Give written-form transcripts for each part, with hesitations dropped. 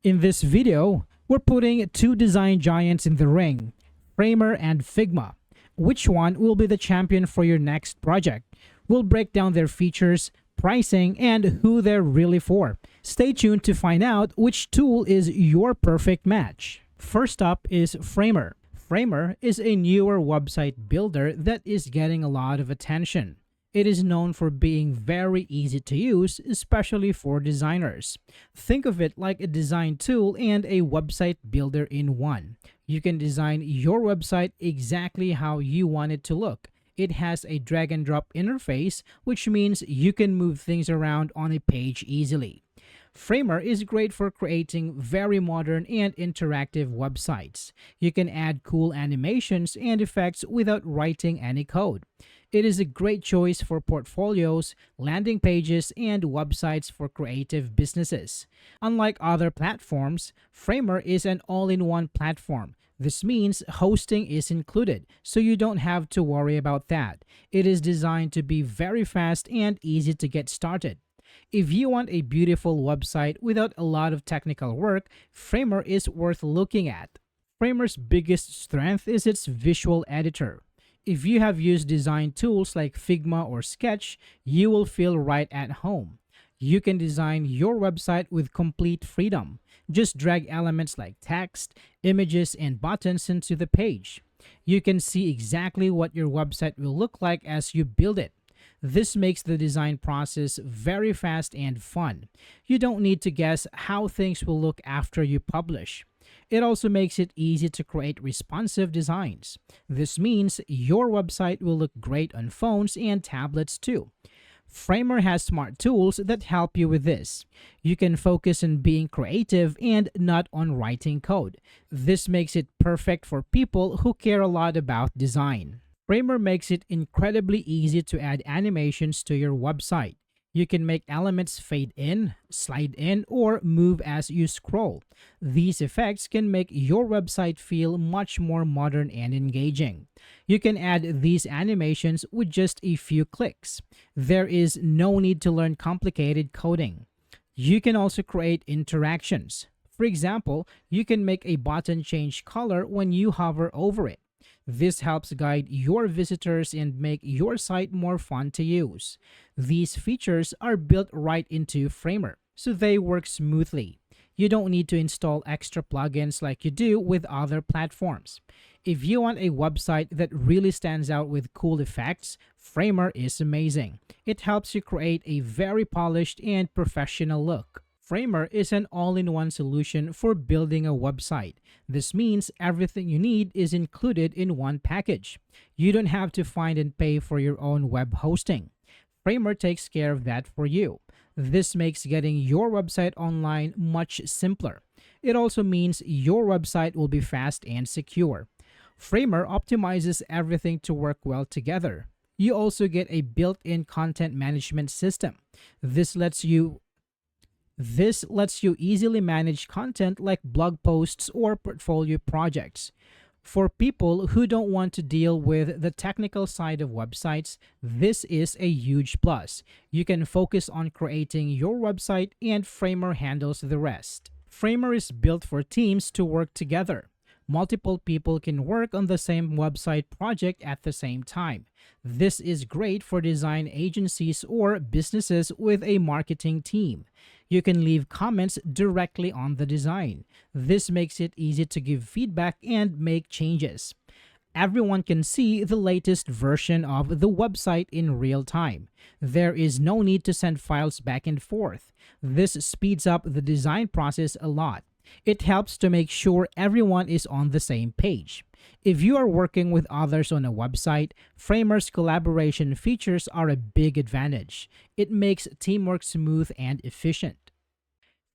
In this video, we're putting two design giants in the ring, Framer and Figma. Which one will be the champion for your next project? We'll break down their features, pricing, and who they're really for. Stay tuned to find out which tool is your perfect match. First up is Framer. Framer is a newer website builder that is getting a lot of attention. It is known for being very easy to use, especially for designers. Think of it like a design tool and a website builder in one. You can design your website exactly how you want it to look. It has a drag and drop interface, which means you can move things around on a page easily. Framer is great for creating very modern and interactive websites. You can add cool animations and effects without writing any code. It is a great choice for portfolios, landing pages, and websites for creative businesses. Unlike other platforms, Framer is an all-in-one platform. This means hosting is included, so you don't have to worry about that. It is designed to be very fast and easy to get started. If you want a beautiful website without a lot of technical work, Framer is worth looking at. Framer's biggest strength is its visual editor. If you have used design tools like Figma or Sketch, you will feel right at home. You can design your website with complete freedom. Just drag elements like text, images, and buttons into the page. You can see exactly what your website will look like as you build it. This makes the design process very fast and fun. You don't need to guess how things will look after you publish. It also makes it easy to create responsive designs. This means your website will look great on phones and tablets too. Framer has smart tools that help you with this. You can focus on being creative and not on writing code. This makes it perfect for people who care a lot about design. Framer makes it incredibly easy to add animations to your website. You can make elements fade in, slide in, or move as you scroll. These effects can make your website feel much more modern and engaging. You can add these animations with just a few clicks. There is no need to learn complicated coding. You can also create interactions. For example, you can make a button change color when you hover over it. This helps guide your visitors and make your site more fun to use. These features are built right into Framer, so they work smoothly. You don't need to install extra plugins like you do with other platforms. If you want a website that really stands out with cool effects, Framer is amazing. It helps you create a very polished and professional look. Framer is an all-in-one solution for building a website. This means everything you need is included in one package. You don't have to find and pay for your own web hosting. Framer takes care of that for you. This makes getting your website online much simpler. It also means your website will be fast and secure. Framer optimizes everything to work well together. You also get a built-in content management system. This lets you easily manage content like blog posts or portfolio projects. For people who don't want to deal with the technical side of websites, this is a huge plus. You can focus on creating your website and Framer handles the rest. Framer is built for teams to work together. Multiple people can work on the same website project at the same time. This is great for design agencies or businesses with a marketing team. You can leave comments directly on the design. This makes it easy to give feedback and make changes. Everyone can see the latest version of the website in real time. There is no need to send files back and forth. This speeds up the design process a lot. It helps to make sure everyone is on the same page. If you are working with others on a website, Framer's collaboration features are a big advantage. It makes teamwork smooth and efficient.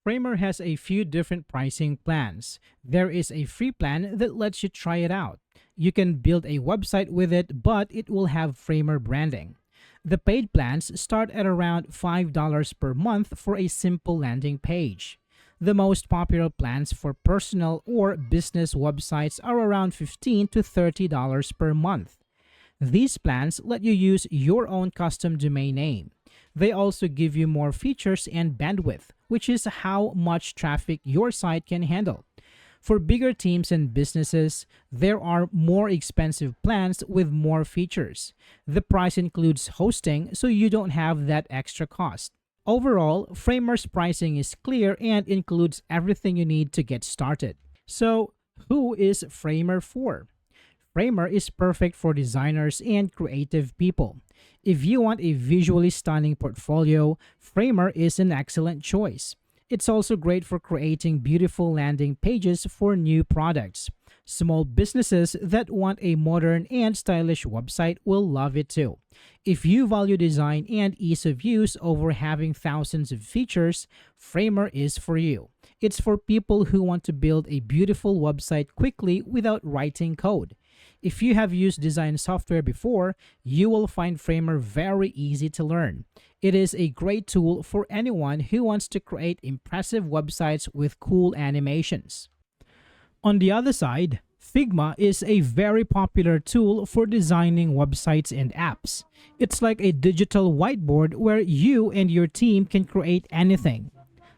Framer has a few different pricing plans. There is a free plan that lets you try it out. You can build a website with it, but it will have Framer branding. The paid plans start at around $5 per month for a simple landing page. The most popular plans for personal or business websites are around $15 to $30 per month. These plans let you use your own custom domain name. They also give you more features and bandwidth, which is how much traffic your site can handle. For bigger teams and businesses, there are more expensive plans with more features. The price includes hosting, so you don't have that extra cost. Overall, Framer's pricing is clear and includes everything you need to get started. So, who is Framer for? Framer is perfect for designers and creative people. If you want a visually stunning portfolio, Framer is an excellent choice. It's also great for creating beautiful landing pages for new products. Small businesses that want a modern and stylish website will love it too. If you value design and ease of use over having thousands of features, Framer is for you. It's for people who want to build a beautiful website quickly without writing code. If you have used design software before, you will find Framer very easy to learn. It is a great tool for anyone who wants to create impressive websites with cool animations. On the other side, Figma is a very popular tool for designing websites and apps. It's like a digital whiteboard where you and your team can create anything.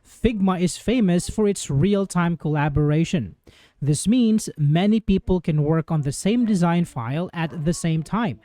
Figma is famous for its real-time collaboration. This means many people can work on the same design file at the same time.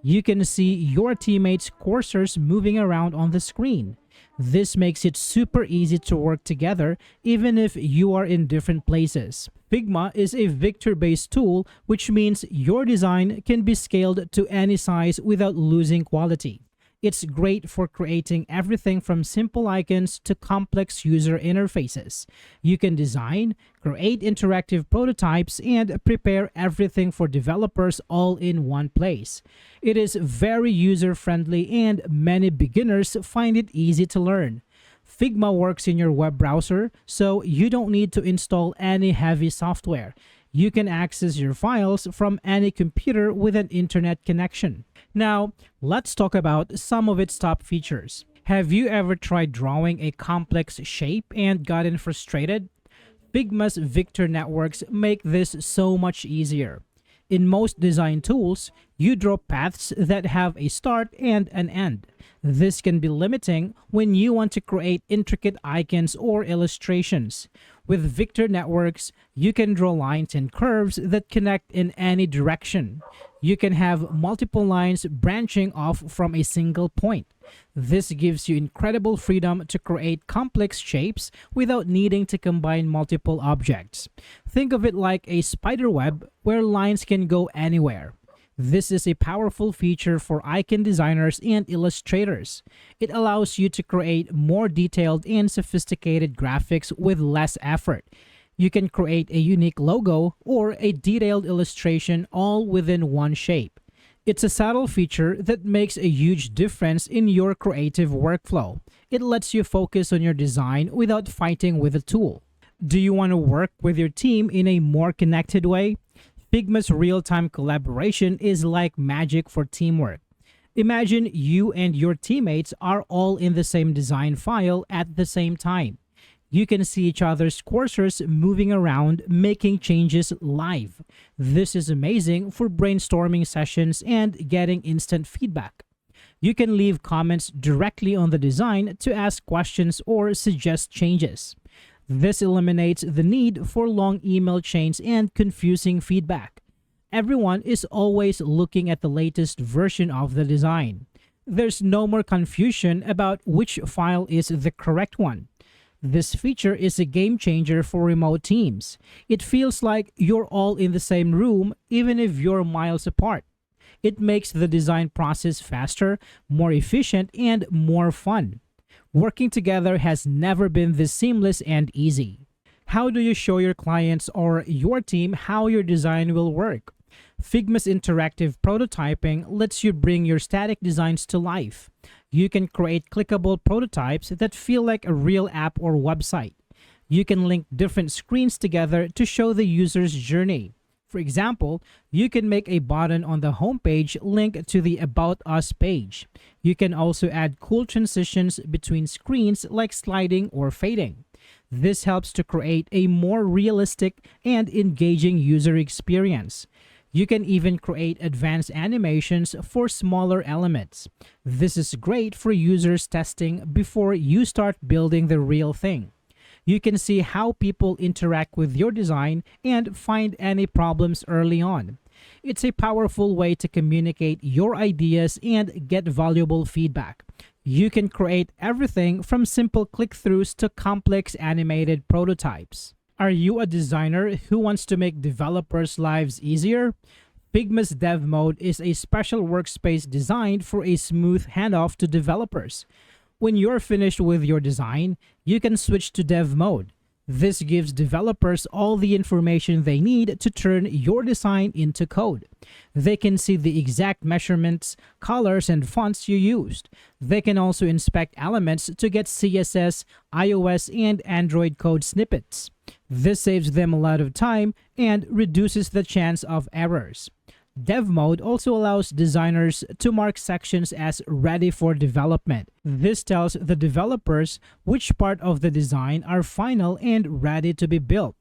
You can see your teammates' cursors moving around on the screen. This makes it super easy to work together even if you are in different places. Figma is a vector-based tool, which means your design can be scaled to any size without losing quality. It's great for creating everything from simple icons to complex user interfaces. You can design, create interactive prototypes, and prepare everything for developers all in one place. It is very user-friendly and many beginners find it easy to learn. Figma works in your web browser, so you don't need to install any heavy software. You can access your files from any computer with an internet connection. Now, let's talk about some of its top features. Have you ever tried drawing a complex shape and gotten frustrated? Figma's vector networks make this so much easier. In most design tools, you draw paths that have a start and an end. This can be limiting when you want to create intricate icons or illustrations. With vector networks, you can draw lines and curves that connect in any direction. You can have multiple lines branching off from a single point. This gives you incredible freedom to create complex shapes without needing to combine multiple objects. Think of it like a spider web where lines can go anywhere. This is a powerful feature for icon designers and illustrators. It allows you to create more detailed and sophisticated graphics with less effort. You can create a unique logo or a detailed illustration all within one shape. It's a subtle feature that makes a huge difference in your creative workflow. It lets you focus on your design without fighting with a tool. Do you want to work with your team in a more connected way? Figma's real-time collaboration is like magic for teamwork. Imagine you and your teammates are all in the same design file at the same time. You can see each other's cursors moving around, making changes live. This is amazing for brainstorming sessions and getting instant feedback. You can leave comments directly on the design to ask questions or suggest changes. This eliminates the need for long email chains and confusing feedback. Everyone is always looking at the latest version of the design. There's no more confusion about which file is the correct one. This feature is a game changer for remote teams. It feels like you're all in the same room, even if you're miles apart. It makes the design process faster, more efficient, and more fun. Working together has never been this seamless and easy. How do you show your clients or your team how your design will work? Figma's interactive prototyping lets you bring your static designs to life. You can create clickable prototypes that feel like a real app or website. You can link different screens together to show the user's journey. For example, you can make a button on the homepage link to the About Us page. You can also add cool transitions between screens like sliding or fading. This helps to create a more realistic and engaging user experience. You can even create advanced animations for smaller elements. This is great for users testing before you start building the real thing. You can see how people interact with your design and find any problems early on. It's a powerful way to communicate your ideas and get valuable feedback. You can create everything from simple click-throughs to complex animated prototypes. Are you a designer who wants to make developers' lives easier? Figma's Dev Mode is a special workspace designed for a smooth handoff to developers. When you're finished with your design, you can switch to Dev Mode. This gives developers all the information they need to turn your design into code. They can see the exact measurements, colors, and fonts you used. They can also inspect elements to get CSS, iOS, and Android code snippets. This saves them a lot of time and reduces the chance of errors. Dev Mode also allows designers to mark sections as ready for development. This tells the developers which part of the design are final and ready to be built.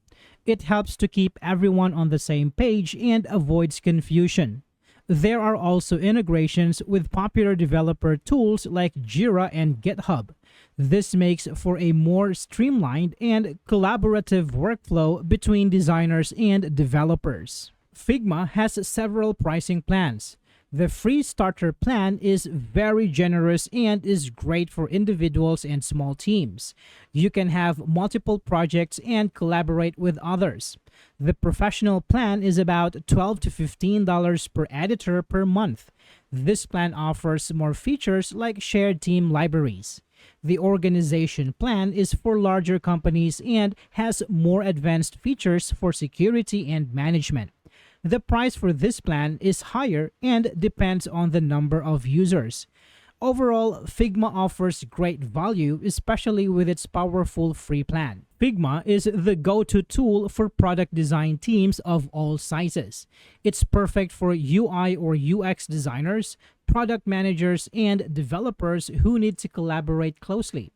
It helps to keep everyone on the same page and avoids confusion. There are also integrations with popular developer tools like Jira and GitHub. This makes for a more streamlined and collaborative workflow between designers and developers. Figma has several pricing plans. The free starter plan is very generous and is great for individuals and small teams. You can have multiple projects and collaborate with others. The professional plan is about $12 to $15 per editor per month. This plan offers more features like shared team libraries. The organization plan is for larger companies and has more advanced features for security and management. The price for this plan is higher and depends on the number of users. Overall, Figma offers great value, especially with its powerful free plan. Figma is the go-to tool for product design teams of all sizes. It's perfect for UI or UX designers, product managers, and developers who need to collaborate closely.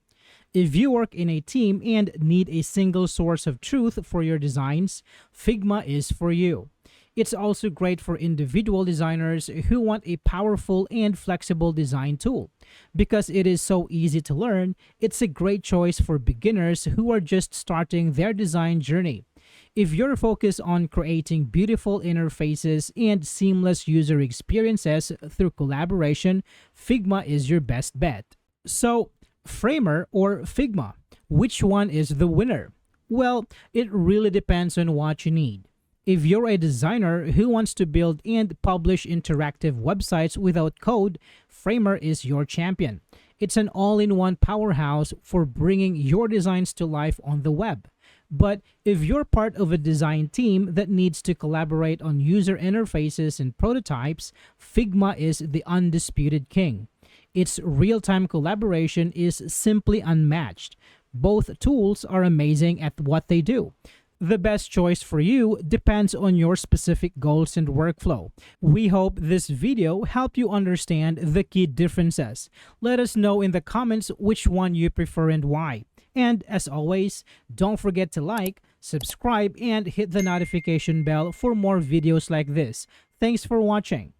If you work in a team and need a single source of truth for your designs, Figma is for you. It's also great for individual designers who want a powerful and flexible design tool. Because it is so easy to learn, it's a great choice for beginners who are just starting their design journey. If you're focused on creating beautiful interfaces and seamless user experiences through collaboration, Figma is your best bet. So, Framer or Figma, which one is the winner? Well, it really depends on what you need. If you're a designer who wants to build and publish interactive websites without code, Framer is your champion. It's an all-in-one powerhouse for bringing your designs to life on the web. But if you're part of a design team that needs to collaborate on user interfaces and prototypes, Figma is the undisputed king. Its real-time collaboration is simply unmatched. Both tools are amazing at what they do. The best choice for you depends on your specific goals and workflow. We hope this video helped you understand the key differences. Let us know in the comments which one you prefer and why. And as always, don't forget to like, subscribe, and hit the notification bell for more videos like this. Thanks for watching.